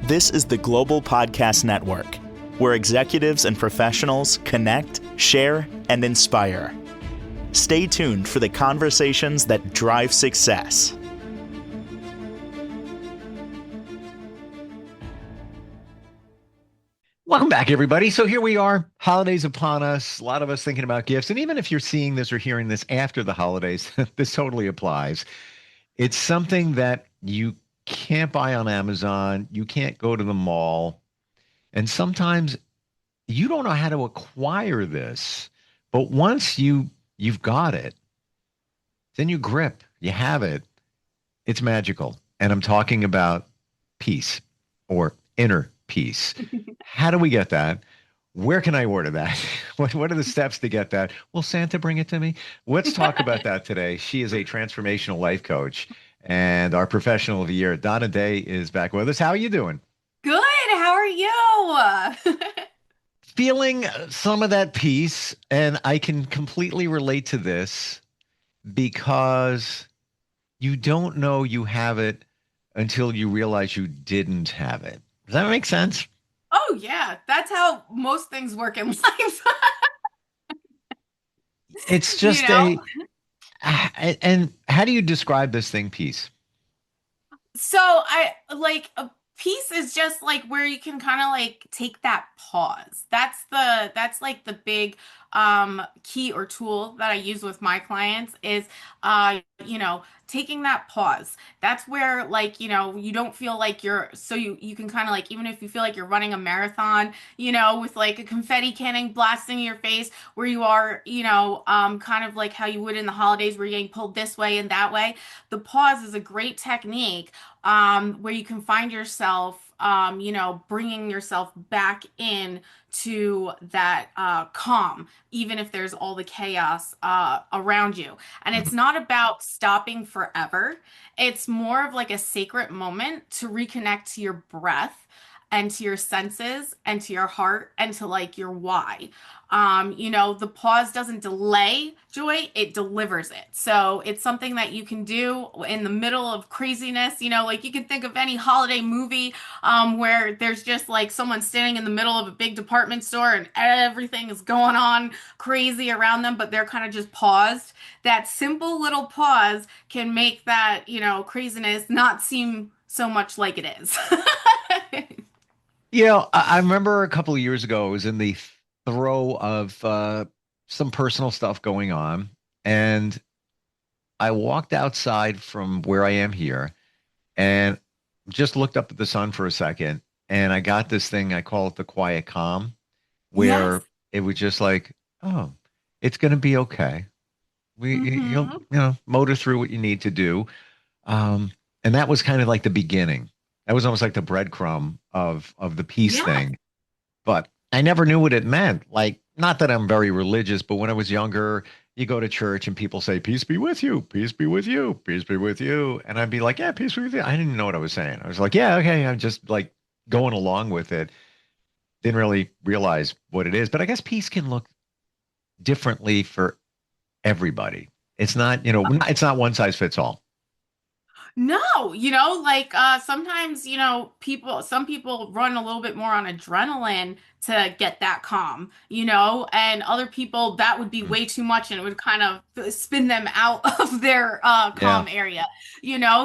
This is the Global Podcast Network, where executives and professionals connect, share, and inspire. Stay tuned for the conversations that drive success. Welcome back, everybody. So here we are, holidays upon us, a lot of us thinking about gifts. And even if you're seeing this or hearing this after the holidays, this totally applies. It's something that you can't buy on Amazon. You can't go to the mall. And sometimes you don't know how to acquire this. But once you've got it, then you grip, you have it. It's magical. And I'm talking about peace or inner peace. How do we get that? Where can I order that? What are the steps to get that? Will Santa bring it to me? Let's talk about that today. She is a transformational life coach and our professional of the year. Donna Day is back with us. How are you doing? Good. How are you? Feeling some of that peace. And I can completely relate to this because you don't know you have it until you realize you didn't have it. Does that make sense? Oh, yeah. That's how most things work in life. It's You just know? and how do you describe this thing, peace? So I like a piece is just like where you can kind of like take that pause. That's like the big key or tool that I use with my clients is taking that pause. That's where like, you don't feel like you can kind of like even if you feel like you're running a marathon, with like a confetti cannon blasting in your face where you are, kind of like how you would in the holidays where you're getting pulled this way and that way. The pause is a great technique where you can find yourself, bringing yourself back in to that calm, even if there's all the chaos around you. And it's not about stopping forever. It's more of like a sacred moment to reconnect to your breath and to your senses and to your heart and to like your why. The pause doesn't delay joy, it delivers it. So it's something that you can do in the middle of craziness. Like you can think of any holiday movie where there's just like someone standing in the middle of a big department store and everything is going on crazy around them, but they're kind of just paused. That simple little pause can make that, craziness not seem so much like it is. I remember a couple of years ago, I was in the throe of some personal stuff going on, and I walked outside from where I am here and just looked up at the sun for a second, and I got this thing, I call it the quiet calm, Yes. where it was just like, oh, it's going to be okay. You'll, Hmm. motor through what you need to do. Um, and that was kind of like the beginning. That was almost like the breadcrumb of the peace Yes. thing. But I never knew what it meant. Like, not that I'm very religious, but when I was younger, you go to church and people say, "Peace be with you, peace be with you, peace be with you," and I'd be like, "Yeah, peace be with you." I didn't know what I was saying. I was like, "Yeah, okay." I'm just like going along with it. Didn't really realize what it is. But I guess peace can look differently for everybody. It's not, it's not one size fits all. No, like sometimes, some people run a little bit more on adrenaline to get that calm, and other people that would be Mm. way too much and it would kind of spin them out of their Yeah. calm area,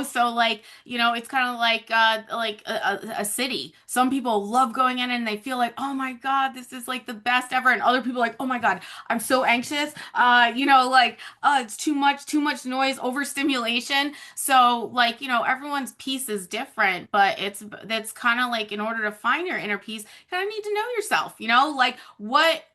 So like, it's kind of like a city. Some people love going in and they feel like, "Oh my God, this is like the best ever." And other people are like, "Oh my God, I'm so anxious." Like it's too much noise, overstimulation. So, like, everyone's piece is different, but that's kind of like in order to find your inner peace, you kind of need to know yourself, like what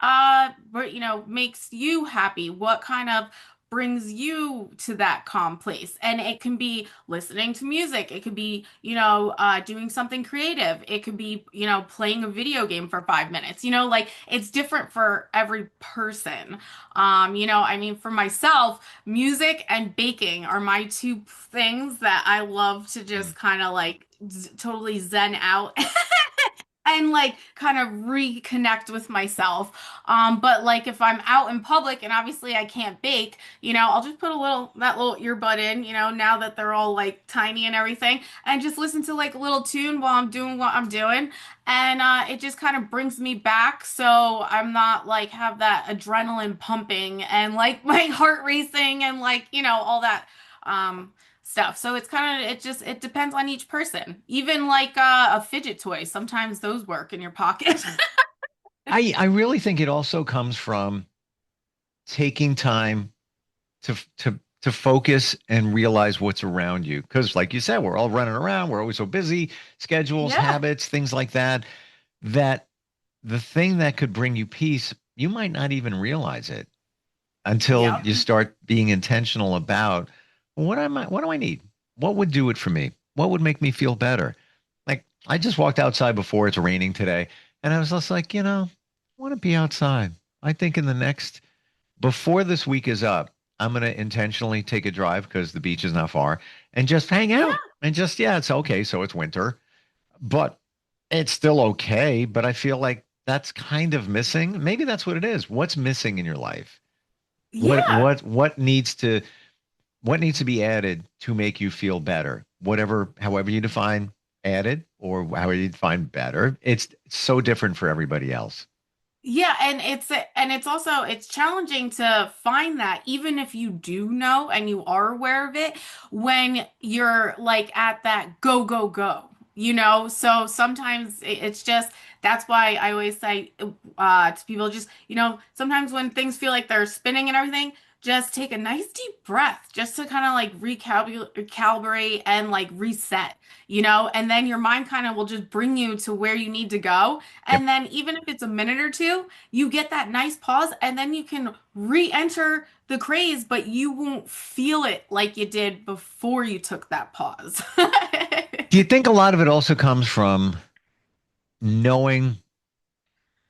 makes you happy, what kind of brings you to that calm place. And it can be listening to music, it could be, doing something creative, it could be, playing a video game for 5 minutes, like it's different for every person. I mean, for myself, music and baking are my two things that I love to Mm. just kind of like totally zen out. and like kind of reconnect with myself. But like if I'm out in public and obviously I can't bake, I'll just put that little earbud in, now that they're all like tiny and everything, and just listen to like a little tune while I'm doing what I'm doing. And it just kind of brings me back so I'm not like have that adrenaline pumping and like my heart racing and like, all that um stuff. So it's kind of it depends on each person. Even like a fidget toy, sometimes those work in your pocket. I really think it also comes from taking time to focus and realize what's around you. Because, like you said, we're all running around. We're always so busy, schedules, Yeah. habits, things like that. That the thing that could bring you peace, you might not even realize it until Yep. you start being intentional about what do I need? What would do it for me? What would make me feel better? Like I just walked outside before it's raining today, and I was just like, I want to be outside. I think in the next before this week is up, I'm going to intentionally take a drive because the beach is not far and just hang out Yeah. and just, yeah, it's okay. So it's winter, but it's still okay. But I feel like that's kind of missing. Maybe that's what it is. What's missing in your life? What, Yeah. what, what needs to, what needs to be added to make you feel better? However you define added or however you define better, it's so different for everybody else. Yeah, and it's also it's challenging to find that even if you do know and you are aware of it when you're like at that go go go. So sometimes it's just that's why I always say to people just, sometimes when things feel like they're spinning and everything, just take a nice deep breath just to kind of like recalibrate and like reset, and then your mind kind of will just bring you to where you need to go. Yep. And then even if it's a minute or two, you get that nice pause and then you can re-enter the craze, but you won't feel it like you did before you took that pause. Do you think a lot of it also comes from knowing,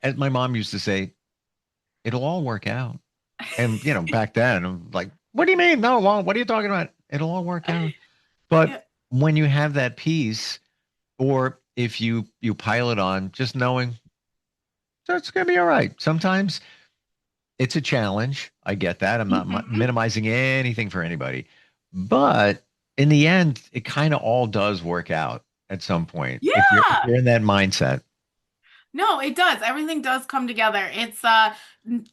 as my mom used to say, it'll all work out? And, back then, I'm like, what do you mean? No, well, what are you talking about? It'll all work out. But Yeah. when you have that peace, or if you pile it on, just knowing that's going to be all right. Sometimes it's a challenge. I get that. I'm not Mhm. minimizing anything for anybody. But in the end, it kind of all does work out at some point if Yeah. you're in that mindset. No, it does. Everything does come together. It's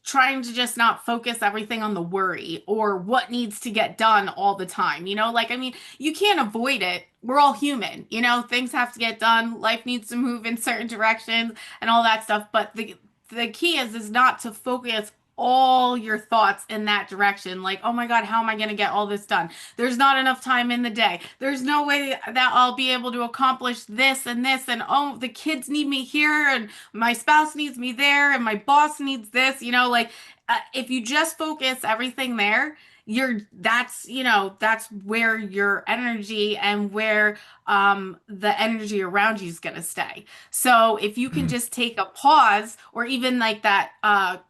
trying to just not focus everything on the worry or what needs to get done all the time. Like I mean, you can't avoid it. We're all human. Things have to get done. Life needs to move in certain directions and all that stuff. But the key is not to focus all your thoughts in that direction. Like, oh my God, how am I going to get all this done? There's not enough time in the day. There's no way that I'll be able to accomplish this and this. And oh, the kids need me here and my spouse needs me there and my boss needs this, like if you just focus everything there, that's where your energy and where the energy around you is going to stay. So if you can Mm. just take a pause or even like that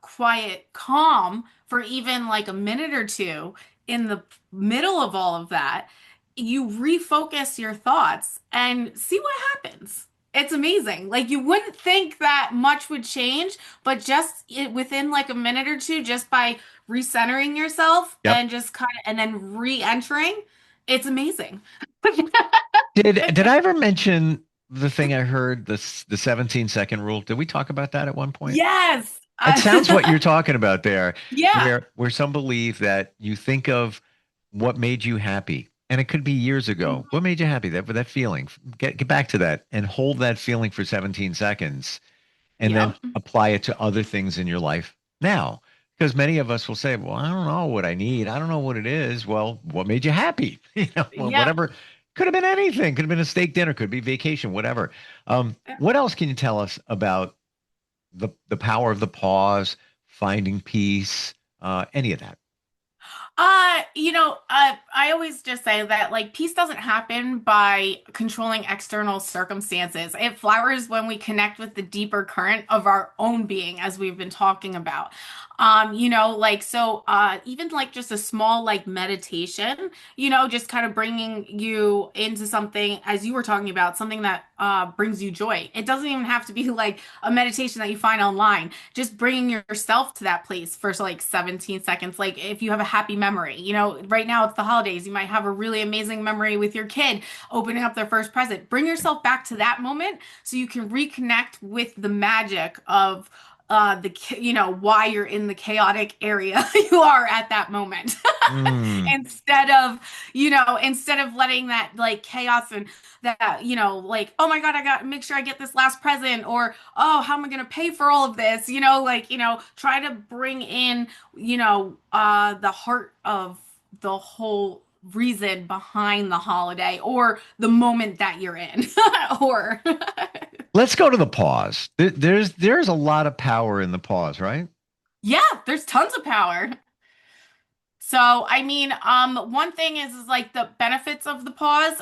quiet calm for even like a minute or two in the middle of all of that, you refocus your thoughts and see what happens. It's amazing. Like you wouldn't think that much would change, but just within like a minute or two, just by recentering yourself Yep. and just kind of and then re-entering, it's amazing. Did I ever mention the thing I heard, the 17-second rule? Did we talk about that at one point? Yes. It sounds what you're talking about there, Yeah. where some believe that you think of what made you happy, and it could be years ago. What made you happy? That feeling. Get back to that and hold that feeling for 17 seconds, and then Yep. apply it to other things in your life now. Because many of us will say, "Well, I don't know what I need. I don't know what it is." Well, what made you happy? Well, Yep. whatever. Could have been anything. Could have been a steak dinner. Could be vacation. Whatever. What else can you tell us about the power of the pause, finding peace, any of that? I always just say that like peace doesn't happen by controlling external circumstances. It flowers when we connect with the deeper current of our own being, as we've been talking about. Like so even like just a small like meditation, just kind of bringing you into something as you were talking about, something that brings you joy. It doesn't even have to be like a meditation that you find online. Just bringing yourself to that place for like 17 seconds. Like if you have a happy memory, right now it's the holidays. You might have a really amazing memory with your kid opening up their first present. Bring yourself back to that moment so you can reconnect with the magic of why you're in the chaotic area you are at that moment. Mm. Instead of letting that like chaos and that, like, oh my God, I got to make sure I get this last present, or, oh, how am I going to pay for all of this? Try to bring in, the heart of the whole reason behind the holiday or the moment that you're in. or Let's go to the pause. There's a lot of power in the pause, right? Yeah, there's tons of power. So, I mean, one thing is like the benefits of the pause,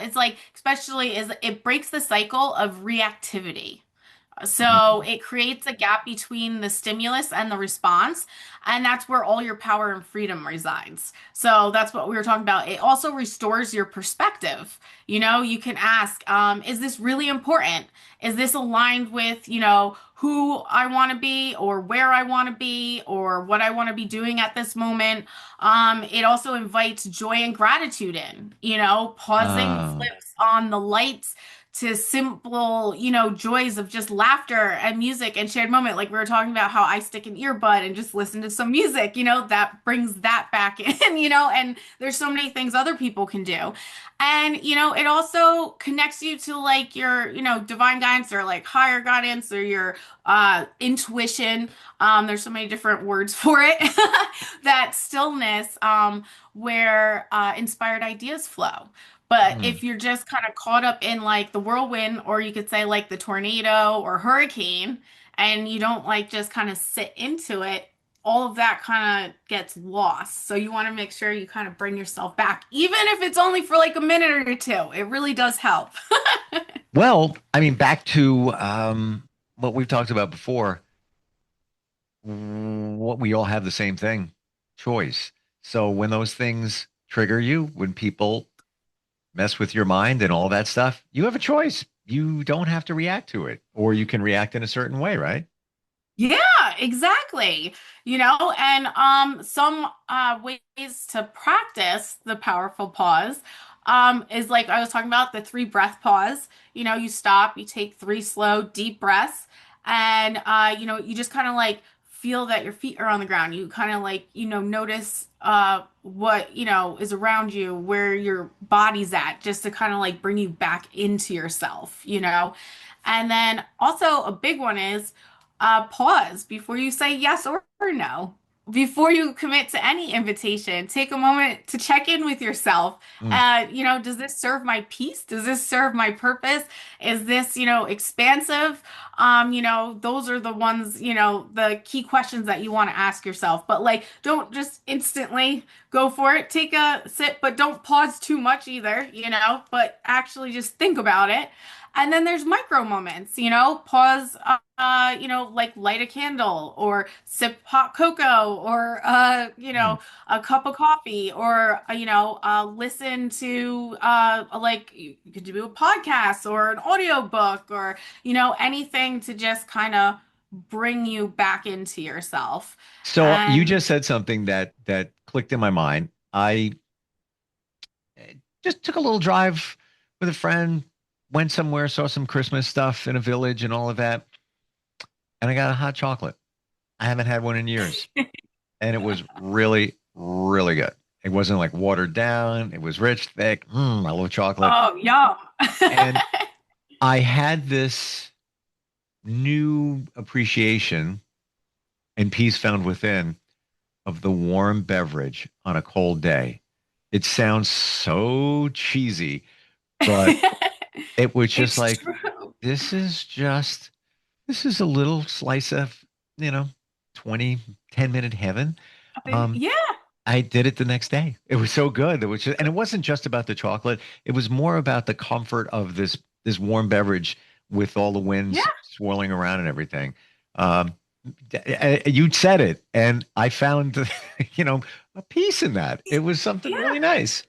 is like, especially is it breaks the cycle of reactivity. So Mm. it creates a gap between the stimulus and the response, and that's where all your power and freedom resides. So that's what we were talking about. It also restores your perspective. You can ask, is this really important? Is this aligned with, who I want to be or where I want to be or what I want to be doing at this moment? It also invites joy and gratitude in, pausing Uh, flips on the lights to simple, joys of just laughter and music and shared moment. Like we were talking about how I stick an earbud and just listen to some music, that brings that back in, and there's so many things other people can do. And, it also connects you to like your, divine guidance or like higher guidance or your intuition. There's so many different words for it. That stillness, where inspired ideas flow. But mm. if you're just kind of caught up in like the whirlwind, or you could say like the tornado or hurricane, and you don't like just kind of sit into it, all of that kind of gets lost. So you want to make sure you kind of bring yourself back, even if it's only for like a minute or two. It really does help. Well, I mean, back to what we've talked about before. What we all have the same thing, choice. So when those things trigger you, when people mess with your mind and all that stuff, you have a choice. You don't have to react to it, or you can react in a certain way, right? Yeah, exactly. And some ways to practice the powerful pause is like I was talking about the three breath pause. You stop, you take three slow, deep breaths, and you just kind of like feel that your feet are on the ground. You kind of like, notice what, is around you, where your body's at, just to kind of like bring you back into yourself. And then also a big one is pause before you say yes or no. Before you commit to any invitation, take a moment to check in with yourself. Mm. Does this serve my peace? Does this serve my purpose? Is this, expansive? Those are the ones, the key questions that you want to ask yourself. But like, don't just instantly go for it. Take a sip, but don't pause too much either, but actually just think about it. And then there's micro moments, pause, like light a candle or sip hot cocoa or, Mm. a cup of coffee or, listen to, like you could do a podcast or an audio book or, anything to just kind of bring you back into yourself. So you And just said something that clicked in my mind. I just took a little drive with a friend, went somewhere, saw some Christmas stuff in a village and all of that, and I got a hot chocolate. I haven't had one in years, and it was really, really good. It wasn't like watered down. It was rich, thick. I love chocolate. oh, yum. And I had this new appreciation and peace found within of the warm beverage on a cold day. It sounds so cheesy, but it was just It's like, true. this is just, this is a little slice of, you know, 20 10 minute heaven. Um, Yeah, I did it the next day. It was so good. It was just, and it wasn't just about the chocolate. It was more about the comfort of this warm beverage with all the winds yeah. swirling around and everything. Um, you said it, and I found, you know, a peace in that. It was something Yeah. really nice.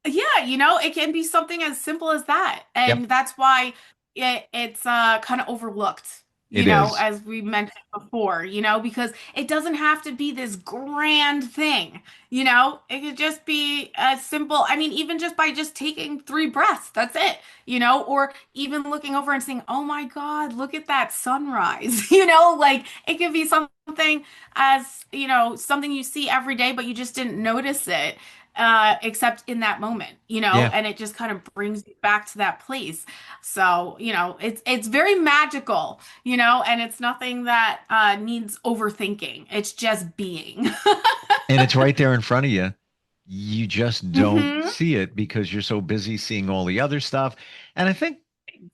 Yeah, it can be something as simple as that. Yep, And that's why it's kind of overlooked, it is. as we mentioned before, because it doesn't have to be this grand thing, It could just be as simple. I mean, even just by just taking 3 breaths, that's it, or even looking over and saying, "Oh my God, look at that sunrise." Like it could be something as, something you see every day, but you just didn't notice it except in that moment, Yeah. and it just kind of brings you back to that place. So, it's very magical, and it's nothing that needs overthinking. It's just being. And it's right there in front of you. You just don't Hmm. see it because you're so busy seeing all the other stuff. And I think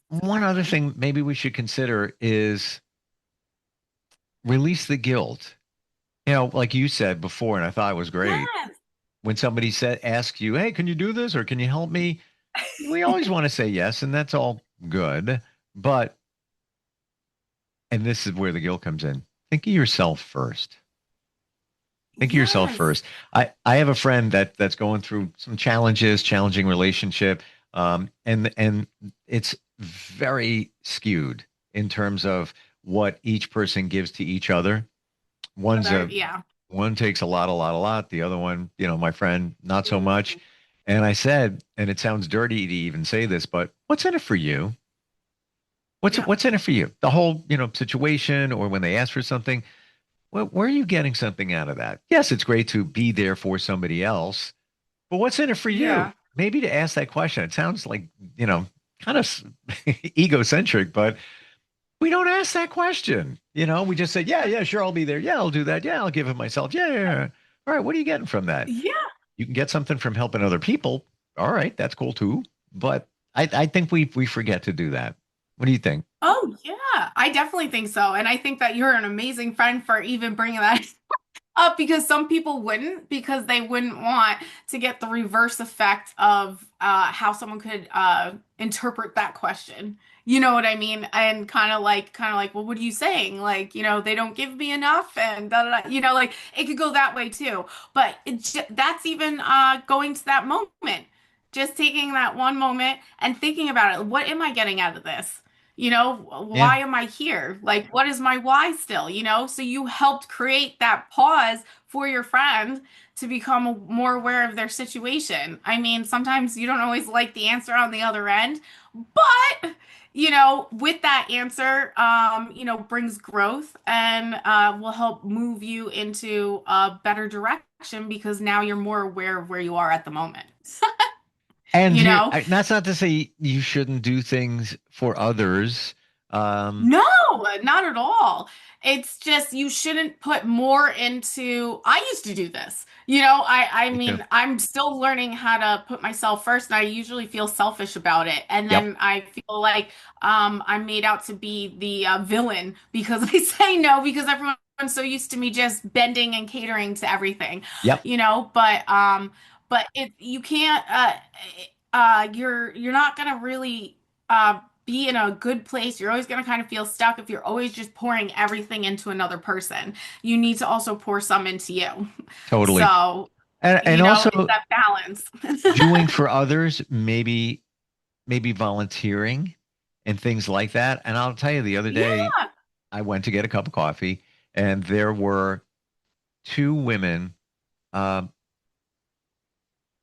one other Exactly. thing maybe we should consider is release the guilt. Like you said before, and I thought it was great. Yes. When somebody asks you, "Hey, can you do this or can you help me?" We always want to say yes, and that's all good. But, and this is where the guilt comes in. Think of yourself first. Think of yourself Yes. first. I have a friend that's going through some challenges, challenging relationship, and it's very skewed in terms of what each person gives to each other. One's a Yeah. one takes a lot, a lot, a lot. The other one, my friend, not so much. And I said, and it sounds dirty to even say this, but what's in it for you? Yeah. What's in it for you? The whole, situation, or when they ask for something, where are you getting something out of that? Yes, it's great to be there for somebody else, but what's in it for you? Yeah. Maybe to ask that question. It sounds like, kind of egocentric, but we don't ask that question. We just say, yeah, yeah, sure, I'll be there. Yeah, I'll do that. Yeah, I'll give it myself. Yeah, yeah, yeah. All right, what are you getting from that? Yeah. You can get something from helping other people. All right, that's cool too. But I think we forget to do that. What do you think? Oh, yeah. I definitely think so. And I think that you're an amazing friend for even bringing that up, because some people wouldn't, because they wouldn't want to get the reverse effect of how someone could interpret that question. You know what I mean? And kind of like, well, what are you saying? Like, they don't give me enough, and da, da, da. Like it could go that way too. But that's even going to that moment, just taking that one moment and thinking about it. What am I getting out of this? Yeah. Why am I here? Like, what is my why still? So you helped create that pause for your friend to become more aware of their situation. I mean, sometimes you don't always like the answer on the other end, but with that answer, brings growth and will help move you into a better direction, because now you're more aware of where you are at the moment. And You know? that's not to say you shouldn't do things for others. Um, No, not at all. It's just you shouldn't put more into. I used to do this. I Me too. mean, I'm still learning how to put myself first, and I usually feel selfish about it. And Yep. then I feel like I'm made out to be the villain because I say no, because everyone's so used to me just bending and catering to everything. Yep. But it you can't you're not gonna really be in a good place. You're always going to kind of feel stuck if you're always just pouring everything into another person. You need to also pour some into you. Totally. So, And it's also that balance. doing for others, maybe volunteering and things like that. And I'll tell you, the other day Yeah. I went to get a cup of coffee, and there were two women, uh,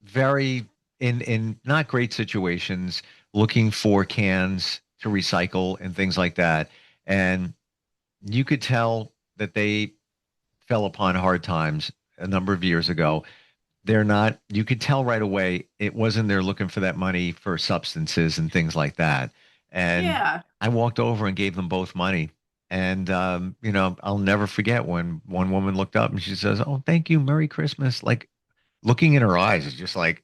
very in not great situations, looking for cans to recycle and things like that. And you could tell that they fell upon hard times a number of years ago. They're not, you could tell right away it wasn't they're looking for that money for substances and things like that. And Yeah. I walked over and gave them both money. And, I'll never forget when one woman looked up and she says, "Oh, thank you. Merry Christmas." Like, looking in her eyes is just like,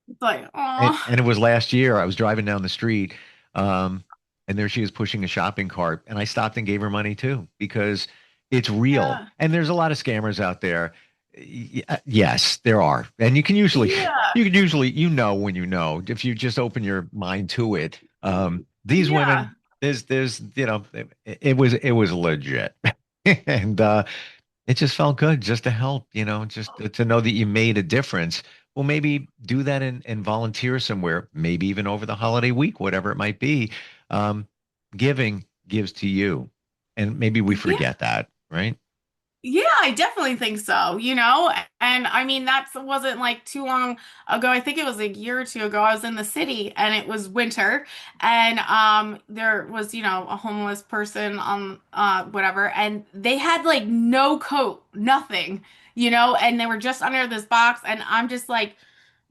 It's like, oh, and it was last year. I was driving down the street, um, and there she was pushing a shopping cart, and I stopped and gave her money too because it's real. yeah. And there's a lot of scammers out there. Yes, there are, and Yeah. you can usually, when if you just open your mind to it. These Yeah. women, there's it was legit, and it just felt good just to help, just to know that you made a difference well, maybe do that and volunteer somewhere, maybe even over the holiday week, whatever it might be. Um, Giving gives to you. And maybe we Yeah. forget that, right? Yeah, I definitely think so, and I mean, that wasn't like too long ago. I think it was a year or two ago. I was in the city and it was winter, and there was, a homeless person on whatever, and they had like no coat, nothing, and they were just under this box, and I'm just like,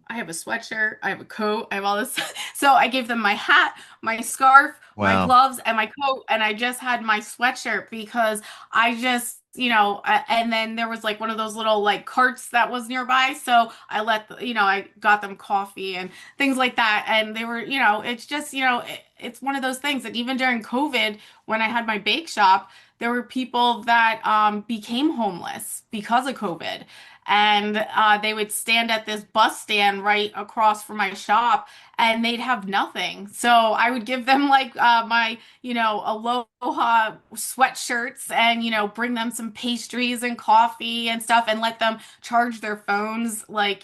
I have a sweatshirt, I have a coat, I have all this. So I gave them my hat, my scarf, my Wow. gloves, and my coat, and I just had my sweatshirt because I just, and then there was like one of those little like carts that was nearby. So I I got them coffee and things like that. And they were, it's just, it's one of those things. And even during COVID, when I had my bake shop, there were people that became homeless because of COVID, and they would stand at this bus stand right across from my shop, and they'd have nothing. So I would give them like my, Aloha sweatshirts, and, bring them some pastries and coffee and stuff, and let them charge their phones, like,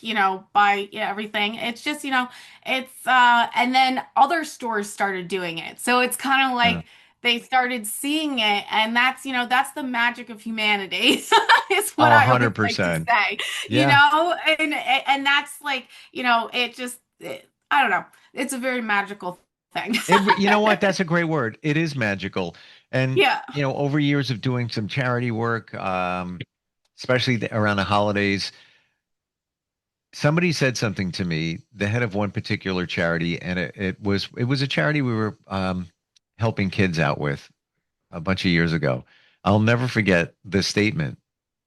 by everything. It's just, and then other stores started doing it. So it's kind of Yeah. like they started seeing it, and that's the magic of humanity. Is what Oh, I always like to 100%. say, Yeah. and that's like, I don't know, it's a very magical thing. You know what? That's a great word. It is magical. And, Yeah. over years of doing some charity work, especially around the holidays, somebody said something to me, the head of one particular charity, and it was a charity we were helping kids out with a bunch of years ago. I'll never forget the statement.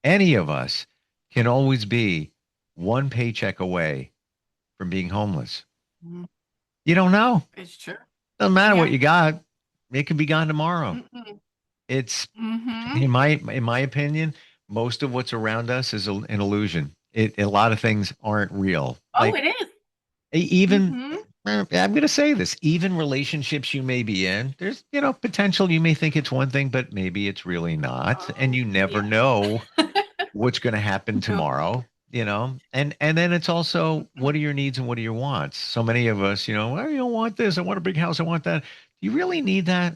Any of us can always be one paycheck away from being homeless. Mhm. You don't know. It's true. Doesn't matter what Yeah. you got. It could be gone tomorrow. Mm-mm. It's Mm-hmm. in my opinion, most of what's around us is an illusion. A lot of things aren't real. Oh, Like it is. even Mm-hmm. I'm going to say this, even relationships you may be in, there's, potential you may think it's one thing, but maybe it's really not, and Oh, you never yeah. know what's going to happen No. tomorrow, and then it's also what are your needs and what are your wants. So many of us, I don't want this, I want a big house, I want that. Do you really need that?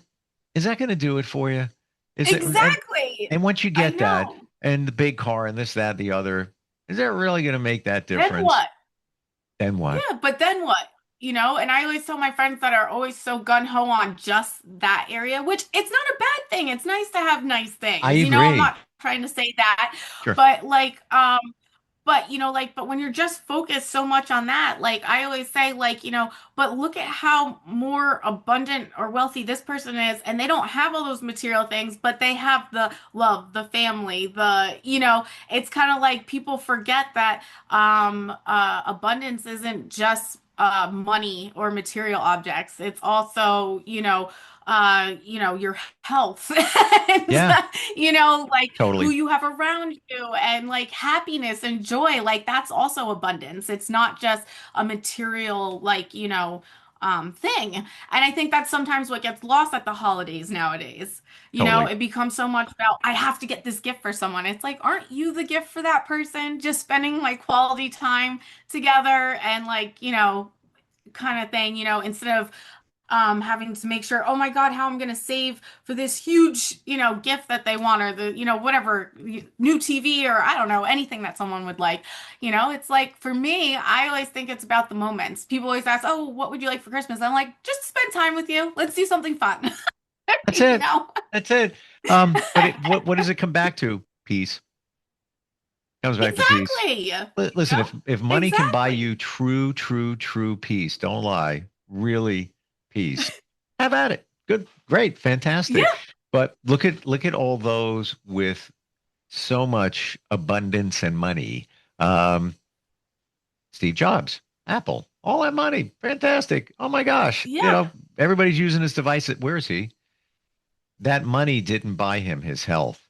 Is that going to do it for you? Is it Exactly. and once you I get that know. and the big car and this, that, the other, is that really going to make that Then difference? what? Then what? Yeah, but then what? And I always tell my friends that are always so gun-ho on just that area, which it's not a bad thing. It's nice to have nice I things. I'm agree. not trying to say that, Sure. but like, but when you're just focused so much on that, like I always say, like, but look at how more abundant or wealthy this person is, and they don't have all those material things, but they have the love, the family, it's kind of like people forget that abundance isn't just money or material objects. It's also, your health and, Yeah, like who totally. you have around you, and like happiness and joy. Like that's also abundance. It's not just a material, like, thing. And I think that's sometimes what gets lost at the holidays nowadays. Totally. It becomes so much about, I have to get this gift for someone. It's like, aren't you the gift for that person? Just spending like quality time together, and like, kind of thing, instead of having to make sure, oh my God, how I'm going to save for this huge, gift that they want, or the, whatever new TV, or I don't know, anything that someone would like. It's like for me, I always think it's about the moments. People always ask, oh, what would you like for Christmas? I'm like, just spend time with you. Let's do something fun. That's you it. know? That's it. But what does it come back to? Peace. Comes back to peace. Exactly. Listen, if money can buy Exactly. you true, true, true peace, don't lie, really peace. Have at it. Good, great, fantastic. Yeah. But look at all those with so much abundance and money. Um, Steve Jobs, Apple, all that money, fantastic. Oh my gosh, Yeah. everybody's using his device. Where is he? That money didn't buy him his health.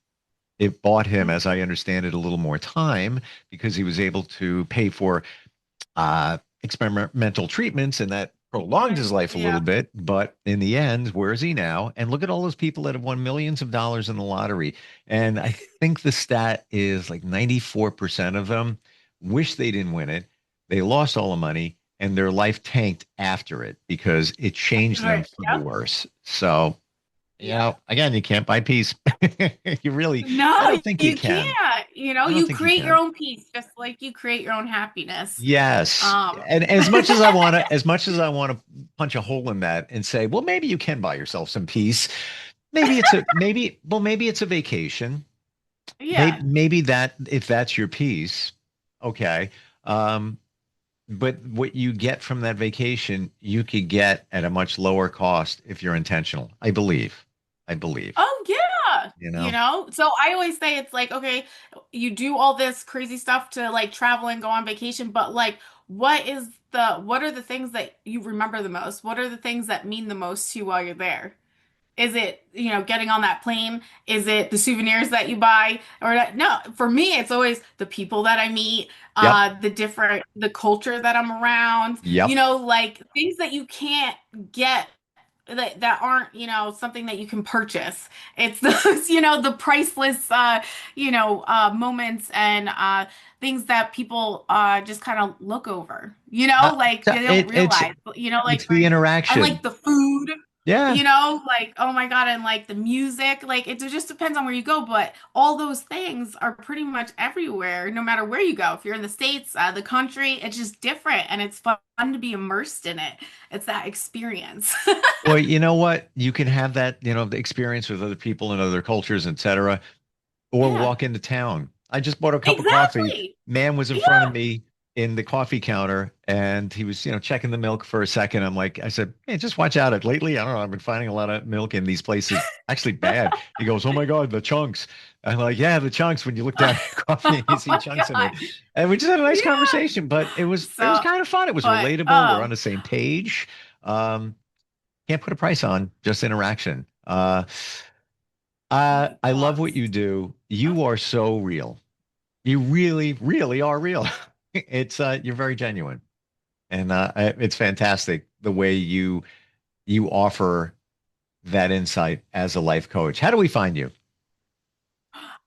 It bought him, as I understand it, a little more time because he was able to pay for experimental treatments, and that prolonged his life a little Yeah. bit. But in the end, where is he now? And look at all those people that have won millions of dollars in the lottery. And I think the stat is like 94% of them wish they didn't win it, They lost all the money and their life tanked after it because it changed them Right. for the Yep. worse. So, Yeah. again, you can't buy peace. You really, I No, don't think you you can. can't. I don't You think you create your can. own peace, just like you create your own happiness. Yes. Um, And as much as I want to punch a hole in that and say, well, maybe you can buy yourself some peace. Maybe it's a vacation. Maybe, yeah. maybe that if that's your piece, okay. Um, but what you get from that vacation, you could get at a much lower cost if you're intentional. I believe. I believe. Oh yeah. You know? So I always say it's like, okay, you do all this crazy stuff to like travel and go on vacation, but like what are the things that you remember the most? What are the things that mean the most to you while you're there? Is it, getting on that plane? Is it the souvenirs that you buy? No, for me, it's always the people that I meet, Yep. the culture that I'm around, Yep. like things that you can't get that aren't, something that you can purchase. It's those, the priceless, moments and things that people just kind of look over, Uh, like they don't it, it's realize, like it's the and like interaction. the food. Yeah. Like, oh my God, and like the music, like it just depends on where you go, but all those things are pretty much everywhere, no matter where you go. If you're in the States, the country, it's just different and it's fun to be immersed in it. It's that experience. Well, you know what? You can have that, the experience with other people and other cultures, etc. Or Yeah, walk into town. I just bought a cup of coffee. exactly. Man was in front of Yeah. me in the coffee counter and he was, checking the milk for a second. I said, hey, just watch out. Lately, I don't know, I've been finding a lot of milk in these places actually bad. He goes, oh my God, the chunks. I'm like, yeah, the chunks when you look down at coffee and you Oh see my chunks in it. God. And we just had a nice Yeah. conversation, but it was So, kind of fun. It was but relatable. We're on the same page. Um, can't put a price on, just interaction. I love what lost. you do. You are so real. You really, really are real. You're very genuine, and it's fantastic the way you offer that insight as a life coach. How do we find you?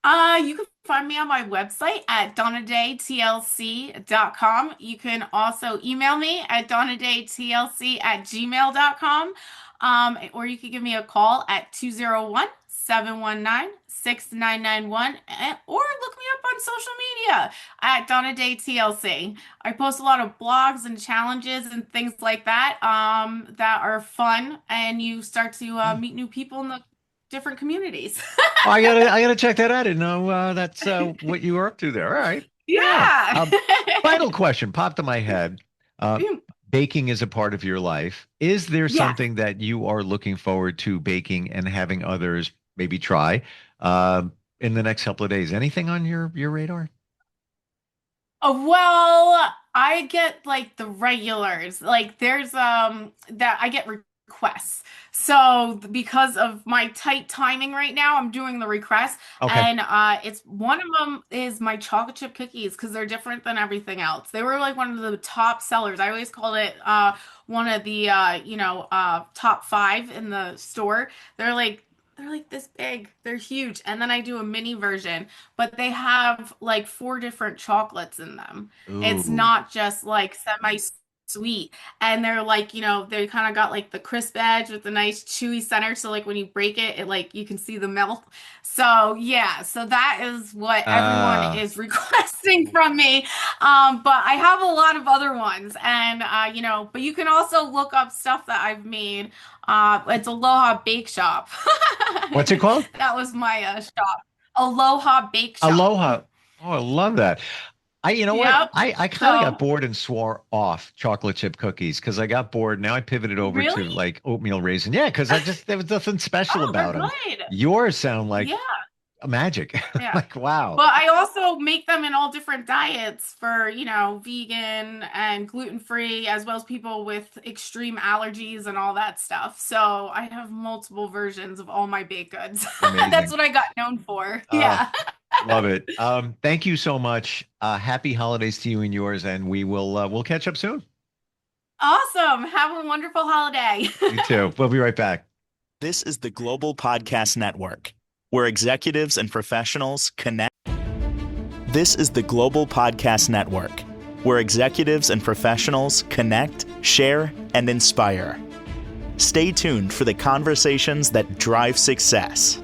You can find me on my website at donnadaytlc.com. You can also email me at donnadaytlc@gmail.com. Or you can give me a call at 201-719-6991 or look me up on social media at Donna Day TLC. I post a lot of blogs and challenges and things like that that are fun, and you start to meet new people in the different communities. Oh, I gotta check that out. I didn't know that's what you were up to there. All right. Yeah. Yeah. Final question popped in my head. Uh, Baking is a part of your life. Is there Yes. something that you are looking forward to baking and having others maybe try in the next couple of days? Anything on your radar? Well, I get like the regulars. Like there's that I get requests. So because of my tight timing right now, I'm doing the requests Okay. and it's one of them is my chocolate chip cookies because they're different than everything else. They were like one of the top sellers. I always called it one of the top 5 in the store. They're like they're like this big. They're huge. And then I do a mini version, but they have like 4 different chocolates in them. It's Ooh. not just like semi sweet. And they're like, they kind of got like the crisp edge with the nice chewy center. So like when you break it, it like you can see the melt. So yeah, so that is what everyone Ah. is requesting from me. But I have a lot of other ones, and but you can also look up stuff that I've made. It's Aloha Bake Shop. What's it called? That was my shop. Aloha Bake Shop. Aloha. Oh, I love that. You know what? Yep. I kind of got So bored and swore off chocolate chip cookies because I got bored. Now I pivoted over to really? like oatmeal raisin. Yeah, because there was nothing special Oh, they're about them. good. Yours sound like Yeah. magic. Yeah. Like, wow. But I also make them in all different diets for, vegan and gluten-free, as well as people with extreme allergies and all that stuff. So I have multiple versions of all my baked goods. That's Amazing. what I got known for. Oh, Yeah. love it. Thank you so much. Happy holidays to you and yours, and we'll catch up soon. Awesome. Have a wonderful holiday. You too. We'll be right back. This is the Global Podcast Network, where executives and professionals connect. This is the Global Podcast Network, where executives and professionals connect, share, and inspire. Stay tuned for the conversations that drive success.